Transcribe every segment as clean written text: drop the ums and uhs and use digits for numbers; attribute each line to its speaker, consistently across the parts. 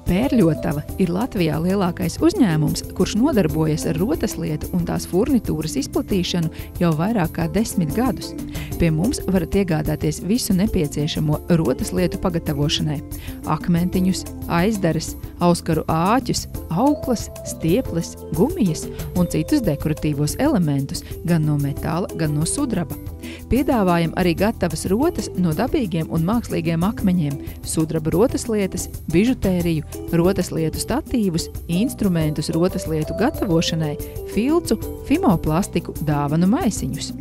Speaker 1: Pērļotava ir Latvijā lielākais uzņēmums, kurš nodarbojas ar rotaslietu un tās furnitūras izplatīšanu jau vairāk kā 10 gadus. Pie mums varat iegādāties visu nepieciešamo rotaslietu pagatavošanai – akmentiņus, aizdaras, auskaru āķus, auklas, stieples, gumijas un citus dekoratīvos elementus gan no metāla, gan no sudraba. Piedāvājam arī gatavas rotas no dabīgiem un mākslīgiem akmeņiem, sudraba rotaslietas, bižutēriju, rotaslietu statīvus, instrumentus rotaslietu gatavošanai, filcu, fimoplastiku, dāvanu maisiņus.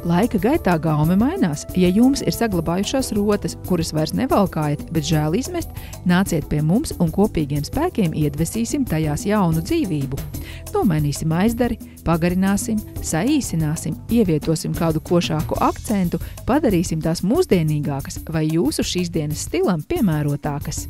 Speaker 1: Laika gaitā gaume mainās. Ja jums ir saglabājušās rotas, kuras vairs nevalkājat, bet žēl izmest, nāciet pie mums un kopīgiem spēkiem iedvesīsim tajās jaunu dzīvību. Nomainīsim aizdari, pagarināsim, saīsināsim, ievietosim kādu košāku akcentu, padarīsim tās mūsdienīgākas vai jūsu šīs dienas stilam piemērotākas.